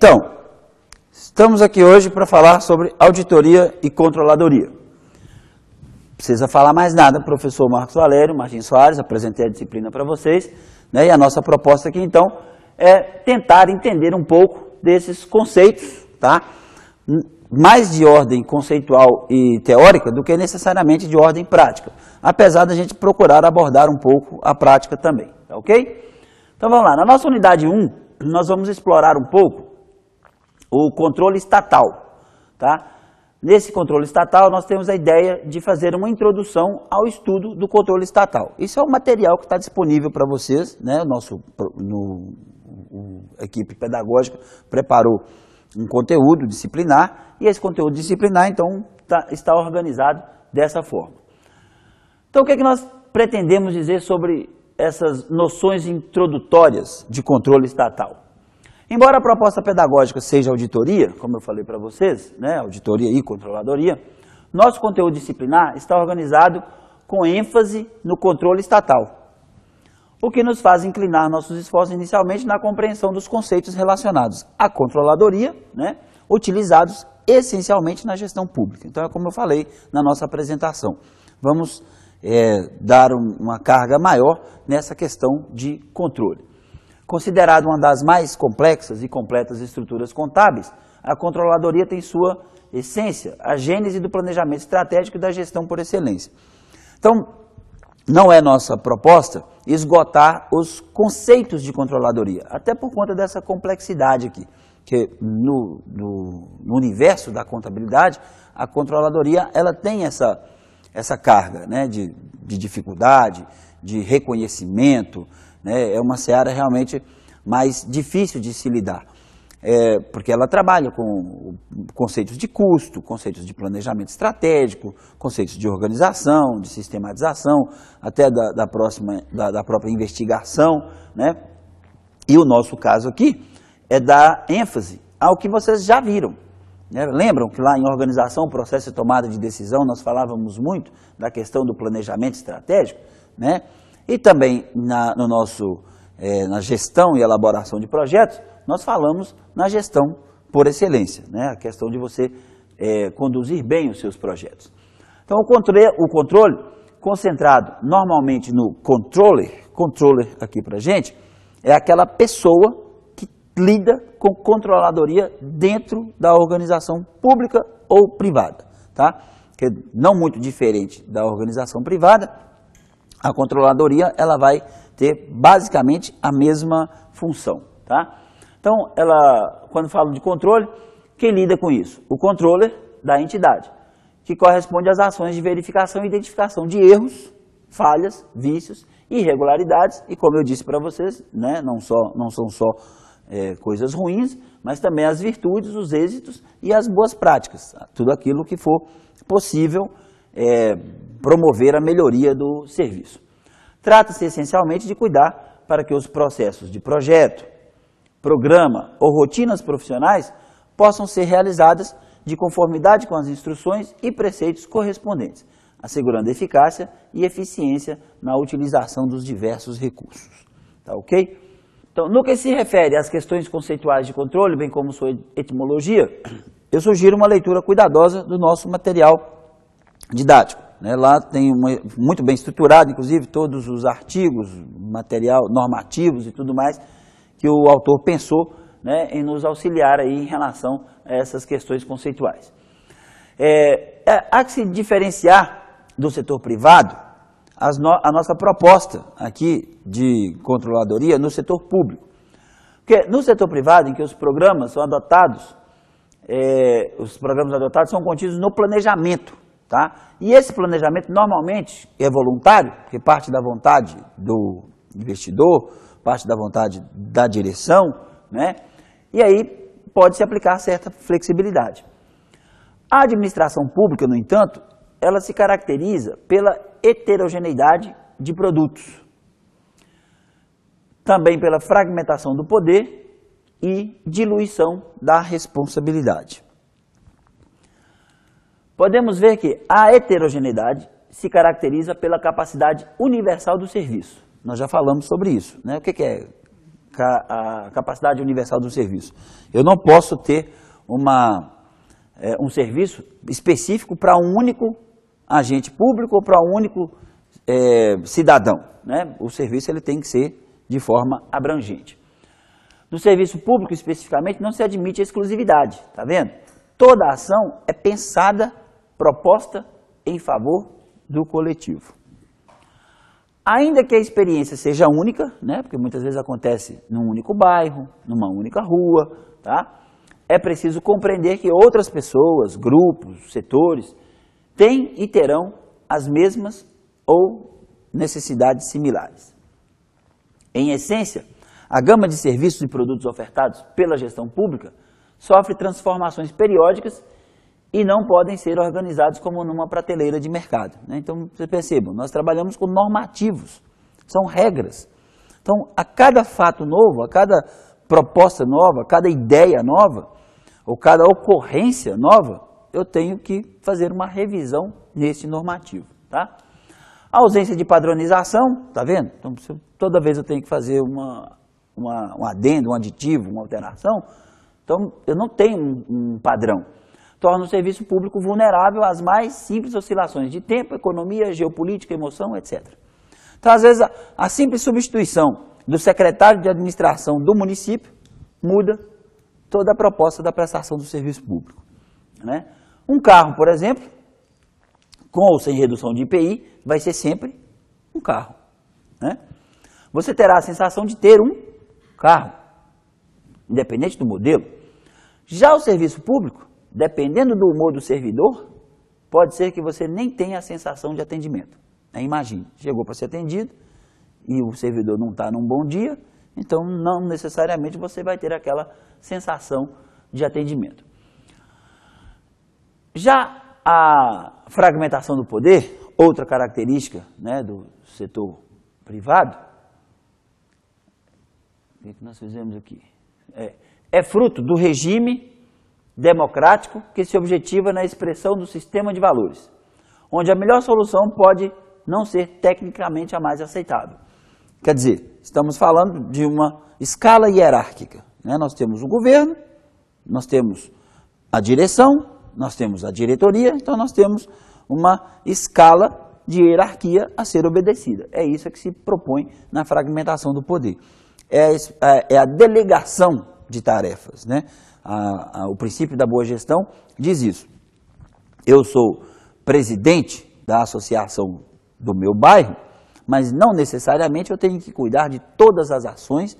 Então, estamos aqui hoje para falar sobre auditoria e controladoria. Não precisa falar mais nada, professor Marcos Valério, Martins Soares, apresentei a disciplina para vocês, né? E a nossa proposta aqui, então, é tentar entender um pouco desses conceitos, tá? Mais de ordem conceitual e teórica do que necessariamente de ordem prática, apesar da gente procurar abordar um pouco a prática também, tá ok? Então vamos lá, na nossa unidade 1, nós vamos explorar um pouco o controle estatal, tá? Nesse controle estatal, nós temos a ideia de fazer uma introdução ao estudo do controle estatal. Isso é um material que está disponível para vocês, né? A equipe pedagógica preparou um conteúdo disciplinar, e esse conteúdo disciplinar, então, está organizado dessa forma. Então, o que é que nós pretendemos dizer sobre essas noções introdutórias de controle estatal? Embora a proposta pedagógica seja auditoria, como eu falei para vocês, né, auditoria e controladoria, nosso conteúdo disciplinar está organizado com ênfase no controle estatal, o que nos faz inclinar nossos esforços inicialmente na compreensão dos conceitos relacionados à controladoria, né, utilizados essencialmente na gestão pública. Então, é como eu falei na nossa apresentação, vamos dar uma carga maior nessa questão de controle. Considerada uma das mais complexas e completas estruturas contábeis, a controladoria tem sua essência, a gênese do planejamento estratégico e da gestão por excelência. Então, não é nossa proposta esgotar os conceitos de controladoria, até por conta dessa complexidade aqui, que no universo da contabilidade, a controladoria ela tem essa carga, né, de dificuldade, de reconhecimento, né, é uma seara realmente mais difícil de se lidar, porque ela trabalha com conceitos de custo, conceitos de planejamento estratégico, conceitos de organização, de sistematização, até da própria investigação, né? E o nosso caso aqui é dar ênfase ao que vocês já viram, né? Lembram que lá em organização, processo de tomada de decisão, nós falávamos muito da questão do planejamento estratégico, né? E também na gestão e elaboração de projetos, nós falamos na gestão por excelência, né? A questão de você conduzir bem os seus projetos. Então, o controle concentrado normalmente no controller aqui para a gente, é aquela pessoa que lida com controladoria dentro da organização pública ou privada, tá? Que é não muito diferente da organização privada. A controladoria ela vai ter basicamente a mesma função, tá? Então, quando falo de controle, quem lida com isso? O controller da entidade, que corresponde às ações de verificação e identificação de erros, falhas, vícios, irregularidades, e como eu disse para vocês, né, não são só coisas ruins, mas também as virtudes, os êxitos e as boas práticas, tudo aquilo que for possível promover a melhoria do serviço. Trata-se essencialmente de cuidar para que os processos de projeto, programa ou rotinas profissionais possam ser realizadas de conformidade com as instruções e preceitos correspondentes, assegurando eficácia e eficiência na utilização dos diversos recursos. Tá ok? Então, no que se refere às questões conceituais de controle, bem como sua etimologia, eu sugiro uma leitura cuidadosa do nosso material didático, né? Lá tem muito bem estruturado, inclusive, todos os artigos, material normativos e tudo mais, que o autor pensou, né, em nos auxiliar aí em relação a essas questões conceituais. Há que se diferenciar do setor privado a nossa proposta aqui de controladoria no setor público. Porque no setor privado, em que os programas são adotados, são contidos no planejamento, tá? E esse planejamento normalmente é voluntário, porque parte da vontade do investidor, parte da vontade da direção, né? E aí pode-se aplicar certa flexibilidade. A administração pública, no entanto, ela se caracteriza pela heterogeneidade de produtos, também pela fragmentação do poder e diluição da responsabilidade. Podemos ver que a heterogeneidade se caracteriza pela capacidade universal do serviço. Nós já falamos sobre isso, né? O que é a capacidade universal do serviço. Eu não posso ter um serviço específico para um único agente público ou para um único cidadão, né? O serviço ele tem que ser de forma abrangente. No serviço público, especificamente, não se admite a exclusividade, tá vendo? Toda ação é pensada, proposta em favor do coletivo. Ainda que a experiência seja única, né? Porque muitas vezes acontece num único bairro, numa única rua, tá? É preciso compreender que outras pessoas, grupos, setores, têm e terão as mesmas ou necessidades similares. Em essência, a gama de serviços e produtos ofertados pela gestão pública sofre transformações periódicas e não podem ser organizados como numa prateleira de mercado, né? Então, vocês percebam, nós trabalhamos com normativos, são regras. Então, a cada fato novo, a cada proposta nova, a cada ideia nova, ou cada ocorrência nova, eu tenho que fazer uma revisão nesse normativo, tá? A ausência de padronização, tá vendo? Então, toda vez eu tenho que fazer um adendo, um aditivo, uma alteração, então eu não tenho um padrão. Torna o serviço público vulnerável às mais simples oscilações de tempo, economia, geopolítica, emoção, etc. Então, às vezes, a simples substituição do secretário de administração do município muda toda a proposta da prestação do serviço público, né? Um carro, por exemplo, com ou sem redução de IPI, vai ser sempre um carro, né? Você terá a sensação de ter um carro, independente do modelo. Já o serviço público, dependendo do humor do servidor, pode ser que você nem tenha a sensação de atendimento. Imagine, chegou para ser atendido e o servidor não está num bom dia, então não necessariamente você vai ter aquela sensação de atendimento. Já a fragmentação do poder, outra característica, né, do setor privado, o que nós fizemos aqui? É fruto do regime democrático que se objetiva na expressão do sistema de valores, onde a melhor solução pode não ser tecnicamente a mais aceitável. Quer dizer, estamos falando de uma escala hierárquica, né? Nós temos o governo, nós temos a direção, nós temos a diretoria, então nós temos uma escala de hierarquia a ser obedecida. É isso que se propõe na fragmentação do poder. É a delegação de tarefas, né? O princípio da boa gestão diz isso. Eu sou presidente da associação do meu bairro, mas não necessariamente eu tenho que cuidar de todas as ações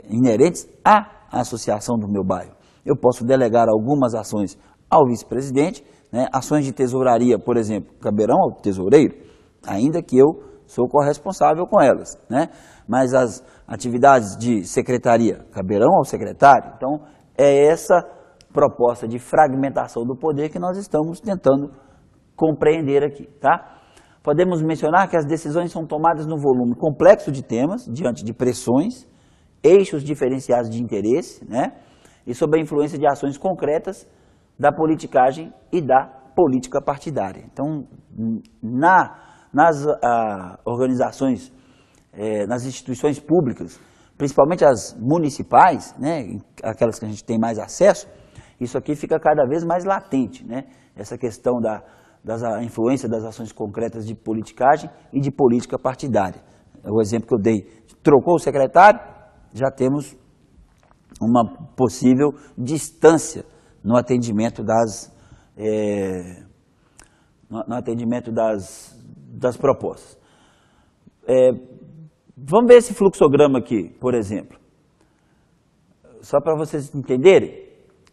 inerentes à associação do meu bairro. Eu posso delegar algumas ações ao vice-presidente, né? Ações de tesouraria, por exemplo, caberão ao tesoureiro, ainda que eu sou corresponsável com elas, né? Mas as atividades de secretaria caberão ao secretário. Então, é essa proposta de fragmentação do poder que nós estamos tentando compreender aqui, tá? Podemos mencionar que as decisões são tomadas no volume complexo de temas, diante de pressões, eixos diferenciados de interesse, né? E sob a influência de ações concretas da politicagem e da política partidária. Então, nas organizações, nas instituições públicas, principalmente as municipais, né, aquelas que a gente tem mais acesso, isso aqui fica cada vez mais latente, né? Essa questão da influência das ações concretas de politicagem e de política partidária. O exemplo que eu dei, trocou o secretário, já temos uma possível distância no atendimento das propostas. Vamos ver esse fluxograma aqui, por exemplo. Só para vocês entenderem,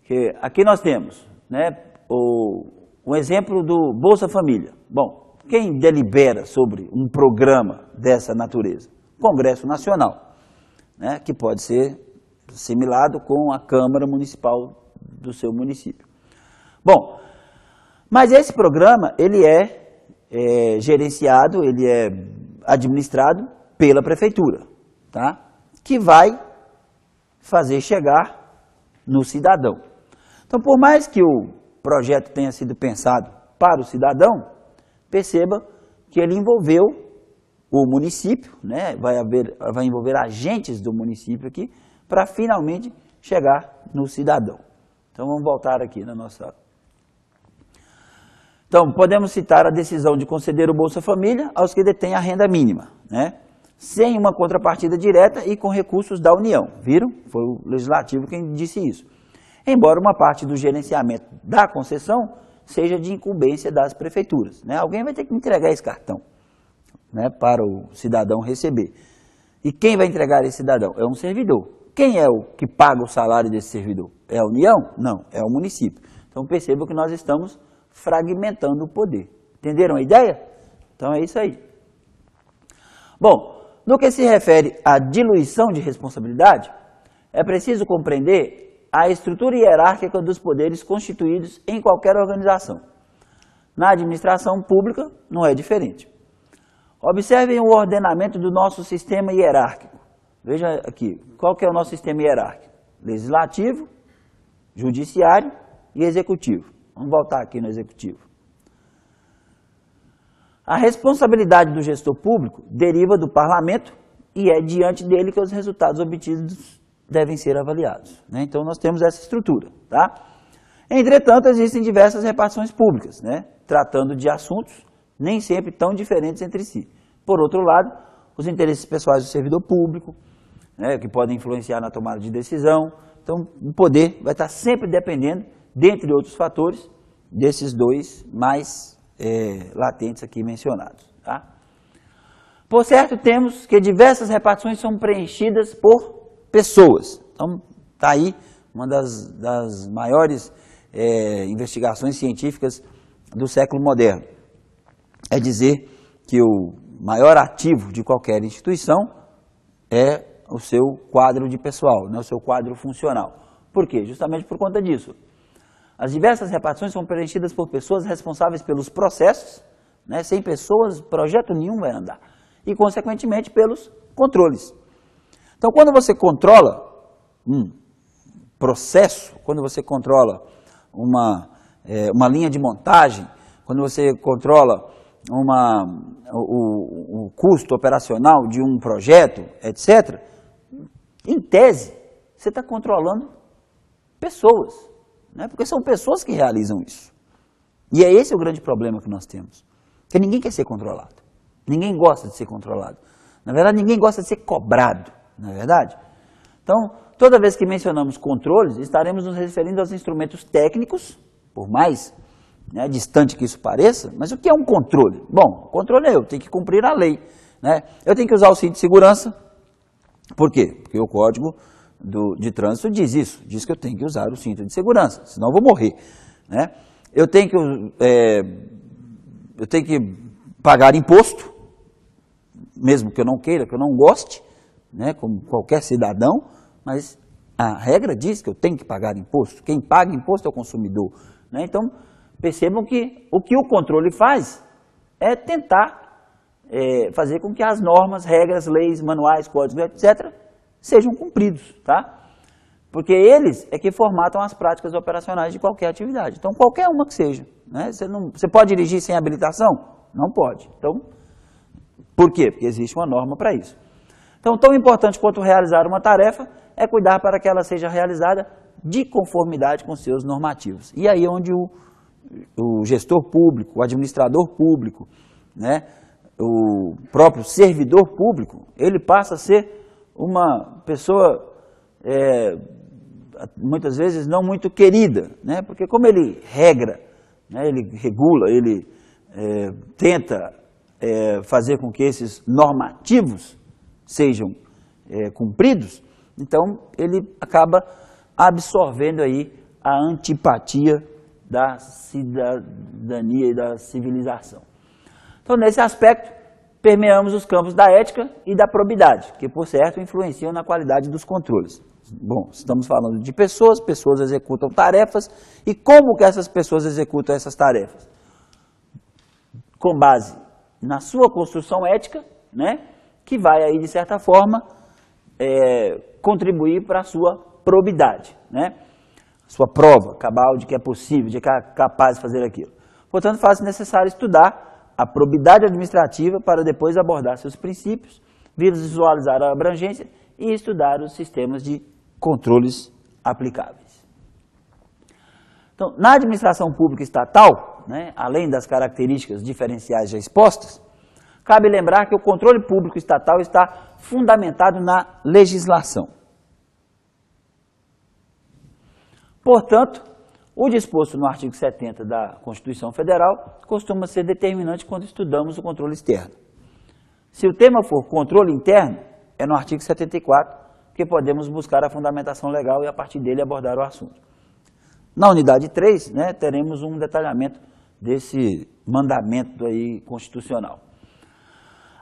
que aqui nós temos, né, um exemplo do Bolsa Família. Bom, quem delibera sobre um programa dessa natureza? Congresso Nacional, né, que pode ser assimilado com a Câmara Municipal do seu município. Bom, mas esse programa, ele é gerenciado, ele é administrado pela prefeitura, tá? Que vai fazer chegar no cidadão. Então, por mais que o projeto tenha sido pensado para o cidadão, perceba que ele envolveu o município, né? Vai envolver agentes do município aqui, para finalmente chegar no cidadão. Então vamos voltar aqui na nossa... Então, podemos citar a decisão de conceder o Bolsa Família aos que detêm a renda mínima, né? Sem uma contrapartida direta e com recursos da União. Viram? Foi o Legislativo quem disse isso. Embora uma parte do gerenciamento da concessão seja de incumbência das prefeituras, né? Alguém vai ter que entregar esse cartão, né, para o cidadão receber. E quem vai entregar esse cidadão? É um servidor. Quem é o que paga o salário desse servidor? É a União? Não, é o município. Então percebam que nós estamos fragmentando o poder. Entenderam a ideia? Então é isso aí. Bom, no que se refere à diluição de responsabilidade, é preciso compreender a estrutura hierárquica dos poderes constituídos em qualquer organização. Na administração pública não é diferente. Observem o ordenamento do nosso sistema hierárquico. Veja aqui, qual que é o nosso sistema hierárquico? Legislativo, judiciário e executivo. Vamos voltar aqui no executivo. A responsabilidade do gestor público deriva do parlamento e é diante dele que os resultados obtidos devem ser avaliados, né? Então nós temos essa estrutura, tá? Entretanto, existem diversas repartições públicas, né? Tratando de assuntos nem sempre tão diferentes entre si. Por outro lado, os interesses pessoais do servidor público, né, que podem influenciar na tomada de decisão. Então, o poder vai estar sempre dependendo, dentre outros fatores, desses dois mais latentes aqui mencionados. Tá? Por certo, temos que diversas repartições são preenchidas por pessoas. Então, está aí uma das maiores investigações científicas do século moderno. É dizer que o maior ativo de qualquer instituição é o seu quadro de pessoal, né, o seu quadro funcional. Por quê? Justamente por conta disso. As diversas repartições são preenchidas por pessoas responsáveis pelos processos, né, sem pessoas, projeto nenhum vai andar. E, consequentemente, pelos controles. Então, quando você controla um processo, quando você controla uma linha de montagem, quando você controla o custo operacional de um projeto, etc., em tese, você está controlando pessoas, né? Porque são pessoas que realizam isso. E é esse o grande problema que nós temos. Porque ninguém quer ser controlado. Ninguém gosta de ser controlado. Na verdade, ninguém gosta de ser cobrado, não é verdade? Então, toda vez que mencionamos controles, estaremos nos referindo aos instrumentos técnicos, por mais distante que isso pareça, mas o que é um controle? Bom, controle é eu tenho que cumprir a lei, né? Eu tenho que usar o cinto de segurança. Por quê? Porque o Código de Trânsito diz isso, diz que eu tenho que usar o cinto de segurança, senão eu vou morrer, né? Eu tenho que pagar imposto, mesmo que eu não queira, que eu não goste, né, como qualquer cidadão, mas a regra diz que eu tenho que pagar imposto. Quem paga imposto é o consumidor, né? Então, percebam que o controle faz é tentar fazer com que as normas, regras, leis, manuais, códigos, etc., sejam cumpridos, tá? Porque eles é que formatam as práticas operacionais de qualquer atividade. Então, qualquer uma que seja, né? Você pode dirigir sem habilitação? Não pode. Então, por quê? Porque existe uma norma para isso. Então, tão importante quanto realizar uma tarefa é cuidar para que ela seja realizada de conformidade com seus normativos. E aí é onde o gestor público, o administrador público, né, o próprio servidor público, ele passa a ser uma pessoa, muitas vezes, não muito querida, né, porque como ele regra, né, ele regula, ele tenta fazer com que esses normativos sejam cumpridos, então ele acaba absorvendo aí a antipatia da cidadania e da civilização. Então, nesse aspecto, permeamos os campos da ética e da probidade, que, por certo, influenciam na qualidade dos controles. Bom, estamos falando de pessoas, pessoas executam tarefas, e como que essas pessoas executam essas tarefas? Com base na sua construção ética, né, que vai aí, de certa forma, contribuir para a sua probidade, né? Sua prova cabal de que é possível, de que é capaz de fazer aquilo. Portanto, faz-se necessário estudar a probidade administrativa para depois abordar seus princípios, visualizar a abrangência e estudar os sistemas de controles aplicáveis. Então, na administração pública estatal, né, além das características diferenciais já expostas, cabe lembrar que o controle público estatal está fundamentado na legislação. Portanto, o disposto no artigo 70 da Constituição Federal costuma ser determinante quando estudamos o controle externo. Se o tema for controle interno, é no artigo 74 que podemos buscar a fundamentação legal e a partir dele abordar o assunto. Na unidade 3, né, teremos um detalhamento desse mandamento aí constitucional.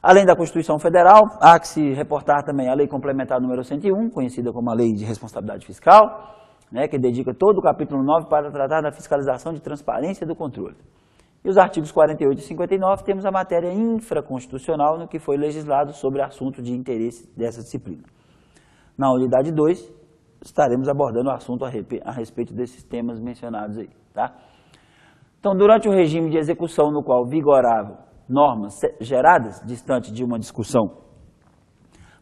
Além da Constituição Federal, há que se reportar também a Lei Complementar número 101, conhecida como a Lei de Responsabilidade Fiscal, né, que dedica todo o capítulo 9 para tratar da fiscalização de transparência do controle. E os artigos 48 e 59 temos a matéria infraconstitucional no que foi legislado sobre assunto de interesse dessa disciplina. Na unidade 2, estaremos abordando o assunto a respeito desses temas mencionados aí, tá? Então, durante o regime de execução no qual vigoravam normas geradas distante de uma discussão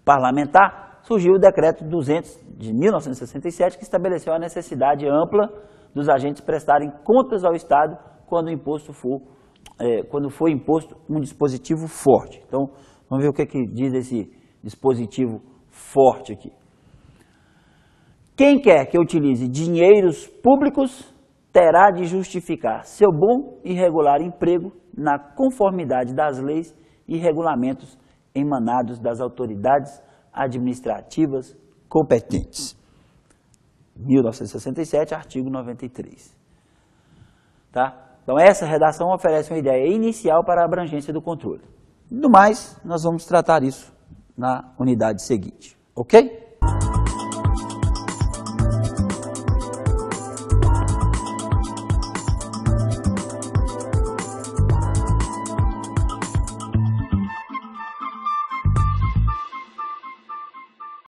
parlamentar, surgiu o Decreto 200 de 1967, que estabeleceu a necessidade ampla dos agentes prestarem contas ao Estado quando foi imposto um dispositivo forte. Então, vamos ver o que diz esse dispositivo forte aqui. Quem quer que utilize dinheiros públicos terá de justificar seu bom e regular emprego na conformidade das leis e regulamentos emanados das autoridades administrativas competentes. 1967, artigo 93. Tá? Então, essa redação oferece uma ideia inicial para a abrangência do controle. Do mais, nós vamos tratar isso na unidade seguinte. Ok?